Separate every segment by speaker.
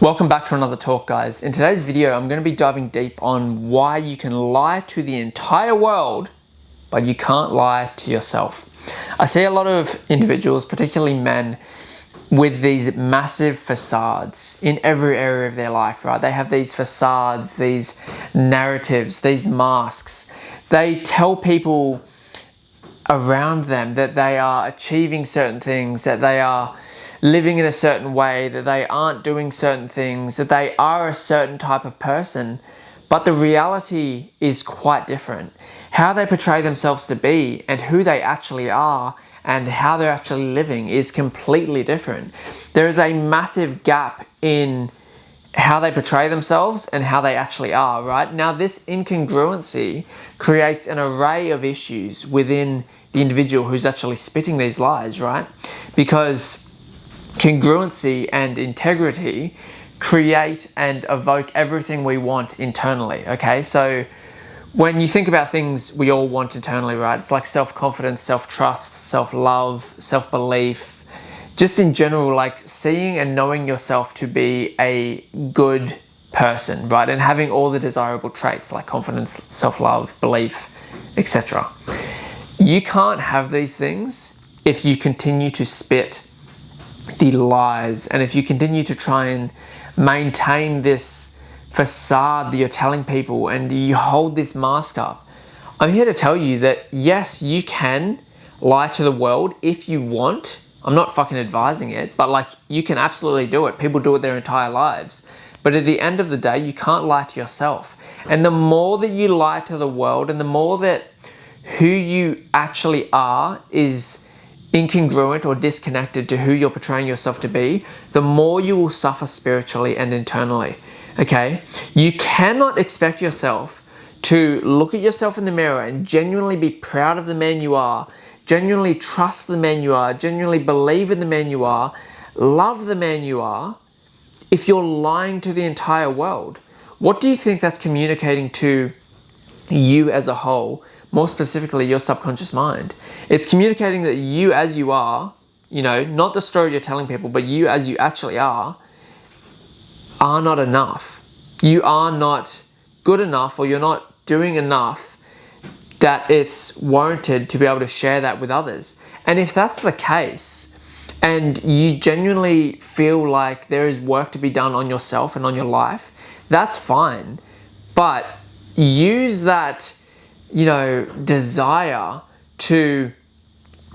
Speaker 1: Welcome back to another talk, guys. In today's video, I'm going to be diving deep on why you can lie to the entire world, but you can't lie to yourself. I see a lot of individuals, particularly men, with these massive facades in every area of their life, right? They have these facades, these narratives, these masks. They tell people around them that they are achieving certain things, that they are living in a certain way, that they aren't doing certain things, that they are a certain type of person, but the reality is quite different. How they portray themselves to be and who they actually are and how they're actually living is completely different. There is a massive gap in how they portray themselves and how they actually are, right? Now, this incongruency creates an array of issues within the individual who's actually spitting these lies, right? Because congruency and integrity create and evoke everything we want internally, okay? So when you think about things we all want internally, right? It's like self-confidence, self-trust, self-love, self-belief, just in general, like seeing and knowing yourself to be a good person, right? And having all the desirable traits like confidence, self-love, belief, etc. You can't have these things if you continue to spit the lies, and if you continue to try and maintain this facade that you're telling people and you hold this mask up. I'm here to tell you that yes, you can lie to the world if you want. I'm not fucking advising it, but like you can absolutely do it. People do it their entire lives. But at the end of the day, you can't lie to yourself. And the more that you lie to the world and the more that who you actually are is incongruent or disconnected to who you're portraying yourself to be, the more you will suffer spiritually and internally, okay? You cannot expect yourself to look at yourself in the mirror and genuinely be proud of the man you are, genuinely trust the man you are, genuinely believe in the man you are, love the man you are, if you're lying to the entire world. What do you think that's communicating to you as a whole? More specifically, your subconscious mind. It's communicating that you as you are, you know, not the story you're telling people, but you as you actually are not enough. You are not good enough, or you're not doing enough that it's warranted to be able to share that with others. And if that's the case, and you genuinely feel like there is work to be done on yourself and on your life, that's fine. But use that, you know, desire to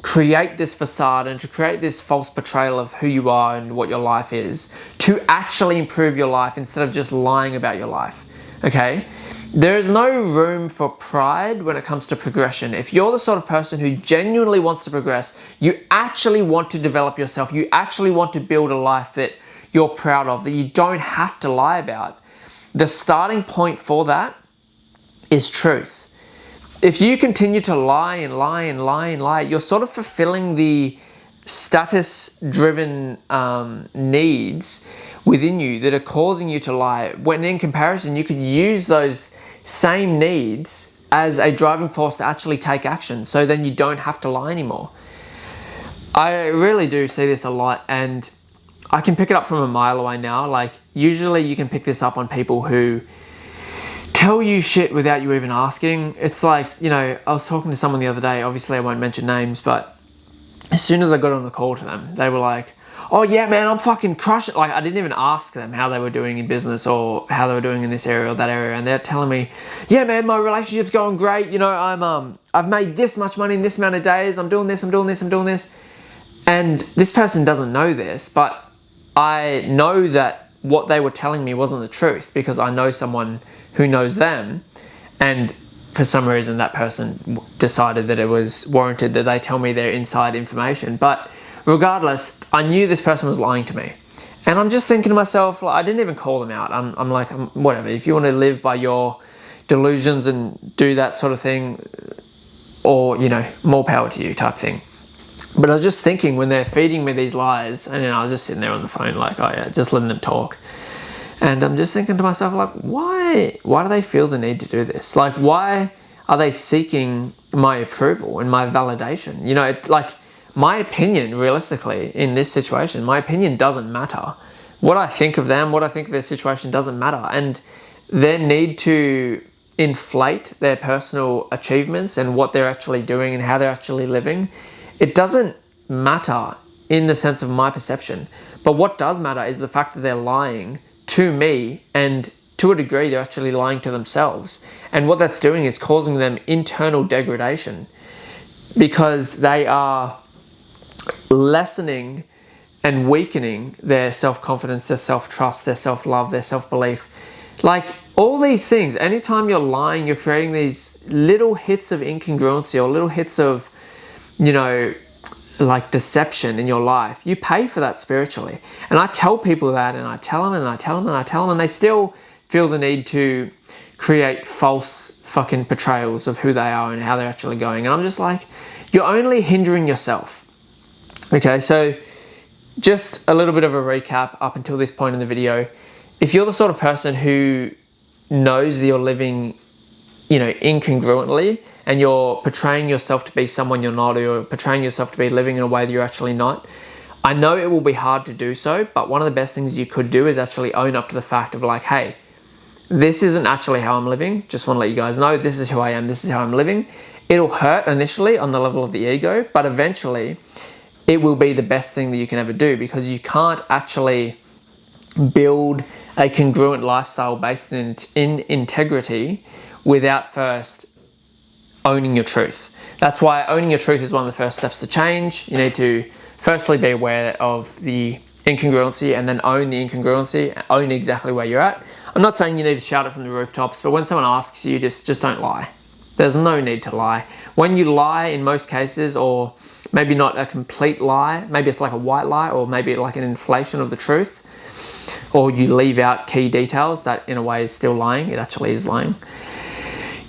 Speaker 1: create this facade and to create this false portrayal of who you are and what your life is to actually improve your life instead of just lying about your life, okay? There is no room for pride when it comes to progression. If you're the sort of person who genuinely wants to progress, you actually want to develop yourself, you actually want to build a life that you're proud of, that you don't have to lie about, the starting point for that is truth. If you continue to lie and lie and lie and lie, you're sort of fulfilling the status-driven needs within you that are causing you to lie. When in comparison, you could use those same needs as a driving force to actually take action, so then you don't have to lie anymore. I really do see this a lot, and I can pick it up from a mile away now. Like, usually you can pick this up on people who tell you shit without you even asking. It's like, you know, I was talking to someone the other day, obviously I won't mention names, but as soon as I got on the call to them, they were like, oh yeah, man, I'm fucking crushing. Like, I didn't even ask them how they were doing in business or how they were doing in this area or that area. And they're telling me, yeah, man, my relationship's going great. You know, I've made this much money in this amount of days. I'm doing this, I'm doing this, I'm doing this. And this person doesn't know this, but I know that what they were telling me wasn't the truth because I know someone who knows them, and for some reason that person decided that it was warranted that they tell me their inside information. But regardless, I knew this person was lying to me, and I'm just thinking to myself, like, I didn't even call them out. I'm like, whatever, if you want to live by your delusions and do that sort of thing, or, you know, more power to you type thing. But I was just thinking, when they're feeding me these lies, and I was just sitting there on the phone like, oh yeah, just letting them talk. And I'm just thinking to myself, like, why do they feel the need to do this? Like, why are they seeking my approval and my validation? You know, like, my opinion, realistically, in this situation, my opinion doesn't matter. what I think of them, what I think of their situation doesn't matter. And their need to inflate their personal achievements and what they're actually doing and how they're actually living, it doesn't matter in the sense of my perception. But what does matter is the fact that they're lying to me, and to a degree they're actually lying to themselves. And what that's doing is causing them internal degradation, because they are lessening and weakening their self-confidence, their self-trust, their self-love, their self-belief. Like, all these things, anytime you're lying, you're creating these little hits of incongruency or little hits of, like deception in your life. You pay for that spiritually. And I tell people that, and I tell them, and I tell them, and I tell them, and they still feel the need to create false fucking portrayals of who they are and how they're actually going. And I'm just like, you're only hindering yourself. Okay, so just a little bit of a recap up until this point in the video. If you're the sort of person who knows that you're living, incongruently, and you're portraying yourself to be someone you're not, or you're portraying yourself to be living in a way that you're actually not, I know it will be hard to do so, but one of the best things you could do is actually own up to the fact of like, hey, this isn't actually how I'm living. Just want to let you guys know, this is who I am, this is how I'm living. It'll hurt initially on the level of the ego, but eventually it will be the best thing that you can ever do, because you can't actually build a congruent lifestyle based in integrity without first owning your truth. That's why owning your truth is one of the first steps to change. You need to firstly be aware of the incongruency, and then own the incongruency, own exactly where you're at. I'm not saying you need to shout it from the rooftops, but when someone asks you, just don't lie. There's no need to lie. When you lie, in most cases, or maybe not a complete lie, maybe it's like a white lie, or maybe like an inflation of the truth, or you leave out key details, that in a way is still lying. It actually is lying.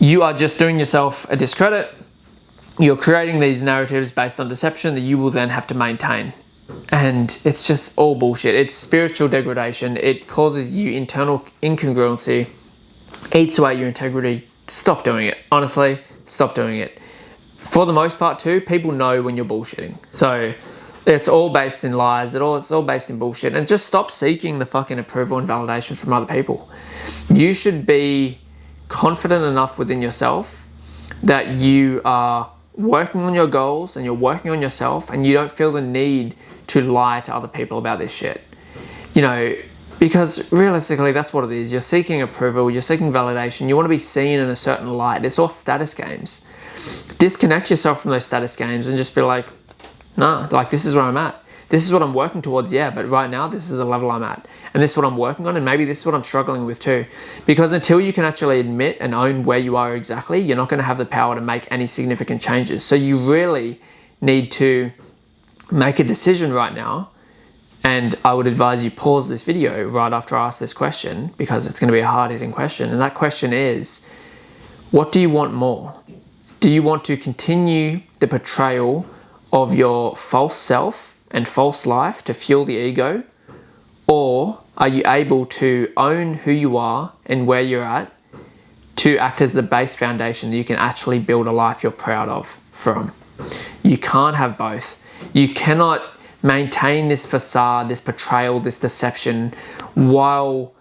Speaker 1: You are just doing yourself a discredit. You're creating these narratives based on deception that you will then have to maintain. And it's just all bullshit. It's spiritual degradation. It causes you internal incongruency, eats away your integrity. Stop doing it. Honestly, stop doing it. For the most part too, people know when you're bullshitting. So it's all based in lies. It's all based in bullshit. And just stop seeking the fucking approval and validation from other people. You should be confident enough within yourself that you are working on your goals and you're working on yourself, and you don't feel the need to lie to other people about this shit. Because realistically, that's what it is. You're seeking approval, you're seeking validation, you want to be seen in a certain light. It's all status games. Disconnect yourself from those status games and just be like, nah, like, this is where I'm at. This is what I'm working towards, yeah, but right now this is the level I'm at. And this is what I'm working on, and maybe this is what I'm struggling with too. Because until you can actually admit and own where you are exactly, you're not going to have the power to make any significant changes. So you really need to make a decision right now. And I would advise you pause this video right after I ask this question, because it's going to be a hard-hitting question. And that question is, what do you want more? Do you want to continue the portrayal of your false self and false life to fuel the ego? Or are you able to own who you are and where you're at to act as the base foundation that you can actually build a life you're proud of from? You can't have both. You cannot maintain this facade, this portrayal, this deception while,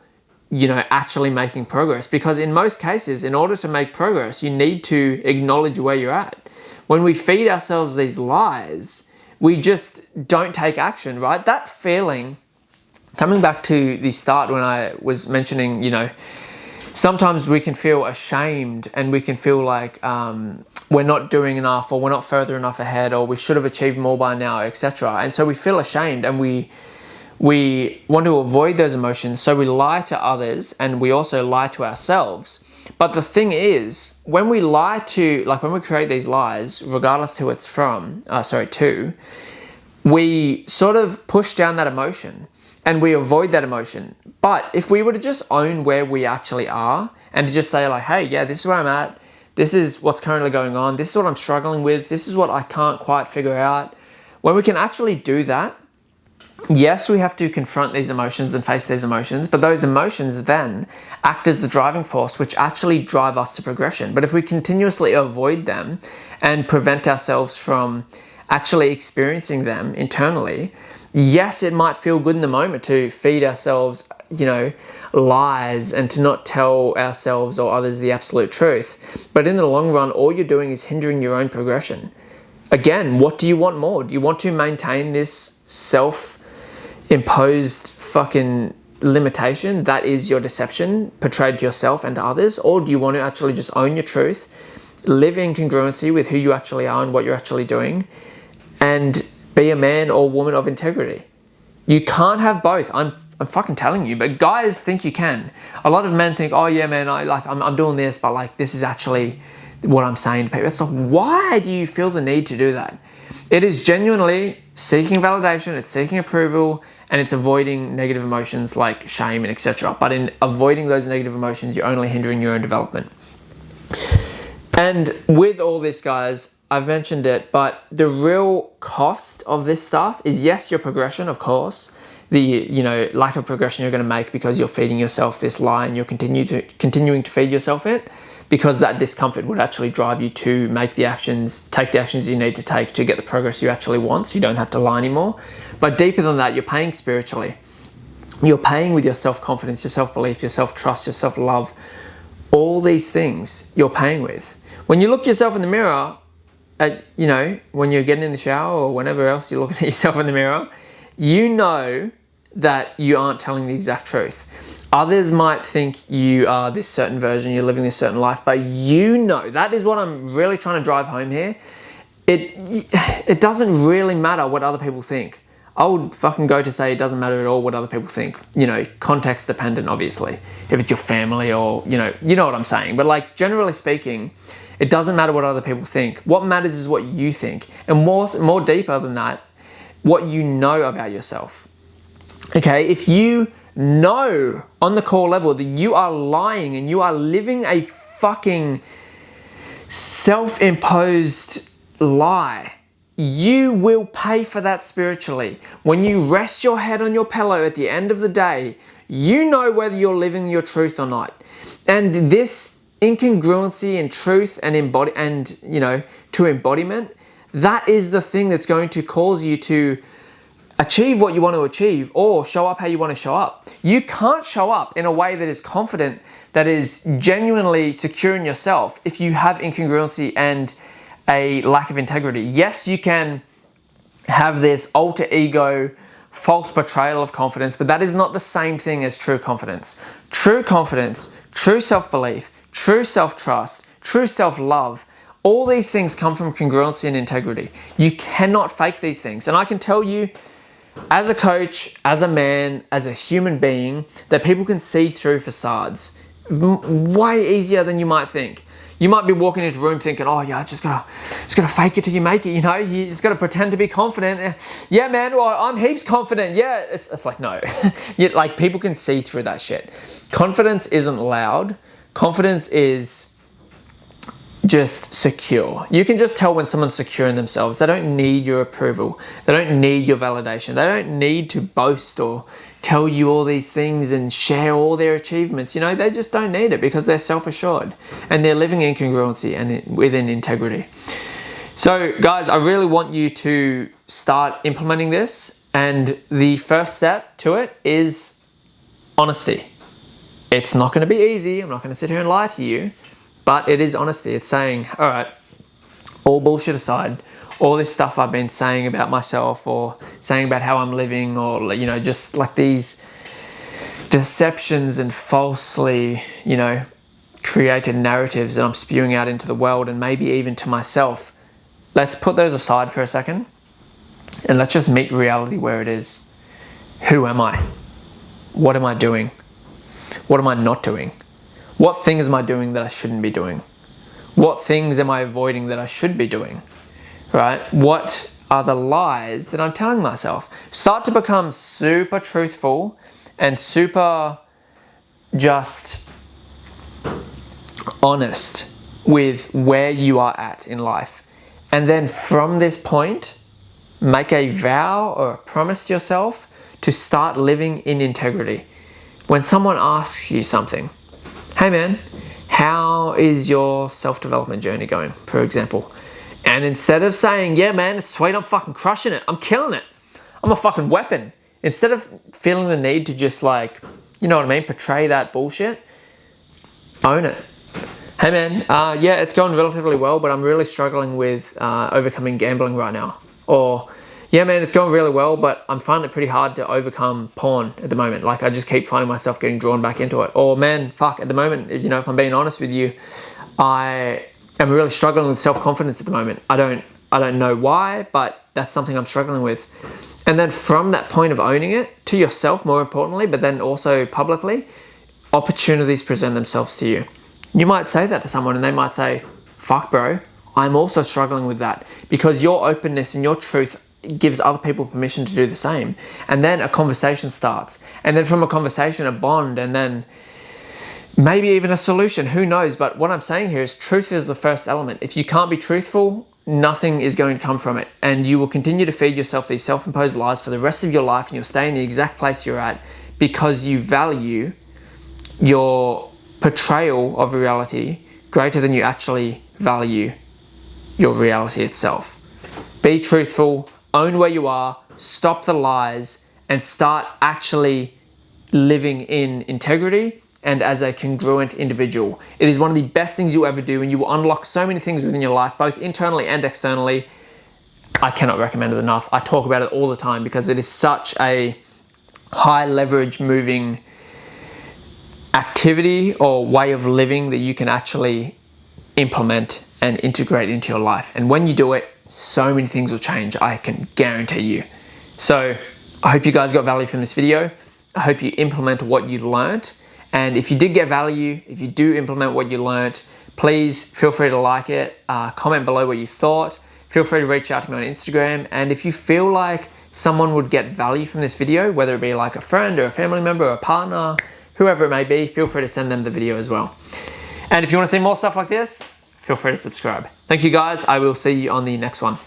Speaker 1: actually making progress. Because in most cases, in order to make progress, you need to acknowledge where you're at. When we feed ourselves these lies, we just don't take action, right? That feeling, coming back to the start when I was mentioning, sometimes we can feel ashamed and we can feel like we're not doing enough, or we're not further enough ahead, or we should have achieved more by now, etc. And so we feel ashamed, and we want to avoid those emotions. So we lie to others, and we also lie to ourselves. But the thing is, when we lie to, when we create these lies, regardless to who it's from, we sort of push down that emotion and we avoid that emotion. But if we were to just own where we actually are, and to just say like, hey, yeah, this is where I'm at. This is what's currently going on. This is what I'm struggling with. This is what I can't quite figure out. When we can actually do that, yes, we have to confront these emotions and face these emotions, but those emotions then act as the driving force which actually drive us to progression. But if we continuously avoid them and prevent ourselves from actually experiencing them internally, yes, it might feel good in the moment to feed ourselves, lies and to not tell ourselves or others the absolute truth. But in the long run, all you're doing is hindering your own progression. Again, what do you want more? Do you want to maintain this self-imposed fucking limitation that is your deception portrayed to yourself and to others? Or do you want to actually just own your truth, live in congruency with who you actually are and what you're actually doing, and be a man or woman of integrity? You can't have both. I'm fucking telling you, but guys think you can. A lot of men think, oh yeah, man, I'm doing this, but like this is actually what I'm saying to people. It's like, why do you feel the need to do that? It is genuinely seeking validation, it's seeking approval, and it's avoiding negative emotions like shame and etc. But in avoiding those negative emotions, you're only hindering your own development. And with all this, guys, I've mentioned it, but the real cost of this stuff is, yes, your progression, of course. The lack of progression you're going to make because you're feeding yourself this lie and you're continuing to feed yourself it, because that discomfort would actually drive you to take the actions you need to take to get the progress you actually want, so you don't have to lie anymore. But deeper than that, you're paying spiritually. You're paying with your self-confidence, your self-belief, your self-trust, your self-love. All these things you're paying with. When you look yourself in the mirror, when you're getting in the shower or whenever else you're looking at yourself in the mirror, you know that you aren't telling the exact truth. Others might think you are this certain version, you're living this certain life, but that is what I'm really trying to drive home here. It doesn't really matter what other people think. I would fucking go to say it doesn't matter at all what other people think. Context dependent, obviously. If it's your family or, you know what I'm saying. But like, generally speaking, it doesn't matter what other people think. What matters is what you think. And more deeper than that, what you know about yourself. Okay, if you know on the core level that you are lying and you are living a fucking self-imposed lie, you will pay for that spiritually. When you rest your head on your pillow at the end of the day, you know whether you're living your truth or not. And this incongruency in truth and to embodiment, that is the thing that's going to cause you to achieve what you want to achieve or show up how you want to show up. You can't show up in a way that is confident, that is genuinely secure in yourself, if you have incongruency and a lack of integrity. Yes, you can have this alter ego, false portrayal of confidence, but that is not the same thing as true confidence. True confidence, true self-belief, true self-trust, true self-love, all these things come from congruency and integrity. You cannot fake these things. And I can tell you, as a coach, as a man, as a human being, that people can see through facades way easier than you might think. You might be walking into a room thinking, oh yeah, just gotta fake it till you make it, you just gotta pretend to be confident. Yeah, man, well, I'm heaps confident. Yeah, it's like, no. Like, people can see through that shit. Confidence isn't loud. Confidence is just secure. You can just tell when someone's secure in themselves. They don't need your approval. They don't need your validation. They don't need to boast or tell you all these things and share all their achievements. They just don't need it because they're self-assured and they're living in congruency and within integrity. So guys, I really want you to start implementing this, and the first step to it is honesty. It's not going to be easy. I'm not going to sit here and lie to you. But it is honesty. It's saying, all right, all bullshit aside, all this stuff I've been saying about myself or saying about how I'm living, or, just like these deceptions and falsely, created narratives that I'm spewing out into the world and maybe even to myself. Let's put those aside for a second and let's just meet reality where it is. Who am I? What am I doing? What am I not doing? What things am I doing that I shouldn't be doing? What things am I avoiding that I should be doing? Right? What are the lies that I'm telling myself? Start to become super truthful and super just honest with where you are at in life. And then from this point, make a vow or a promise to yourself to start living in integrity. When someone asks you something, hey man, how is your self-development journey going, for example? And instead of saying, yeah man, it's sweet, I'm fucking crushing it, I'm killing it, I'm a fucking weapon. Instead of feeling the need to just like, you know what I mean, portray that bullshit, own it. Hey man, yeah, it's going relatively well, but I'm really struggling with overcoming gambling right now. Or, yeah man, it's going really well, but I'm finding it pretty hard to overcome porn at the moment. Like, I just keep finding myself getting drawn back into it. Or man, fuck, at the moment, you know, if I'm being honest with you, I am really struggling with self-confidence at the moment. I don't know why, but that's something I'm struggling with. And then from that point of owning it, to yourself more importantly, but then also publicly, opportunities present themselves to you. You might say that to someone and they might say, fuck bro, I'm also struggling with that, because your openness and your truth gives other people permission to do the same. And then a conversation starts. And then from a conversation, a bond, and then maybe even a solution, who knows? But what I'm saying here is truth is the first element. If you can't be truthful, nothing is going to come from it. And you will continue to feed yourself these self-imposed lies for the rest of your life, and you'll stay in the exact place you're at because you value your portrayal of reality greater than you actually value your reality itself. Be truthful, own where you are, stop the lies, and start actually living in integrity and as a congruent individual. It is one of the best things you'll ever do, and you will unlock so many things within your life, both internally and externally. I cannot recommend it enough. I talk about it all the time because it is such a high leverage moving activity or way of living that you can actually implement and integrate into your life. And when you do it, so many things will change, I can guarantee you. So I hope you guys got value from this video. I hope you implement what you learned. And if you did get value, if you do implement what you learned, please feel free to like it, comment below what you thought. Feel free to reach out to me on Instagram. And if you feel like someone would get value from this video, whether it be like a friend or a family member or a partner, whoever it may be, feel free to send them the video as well. And if you want to see more stuff like this, feel free to subscribe. Thank you guys. I will see you on the next one.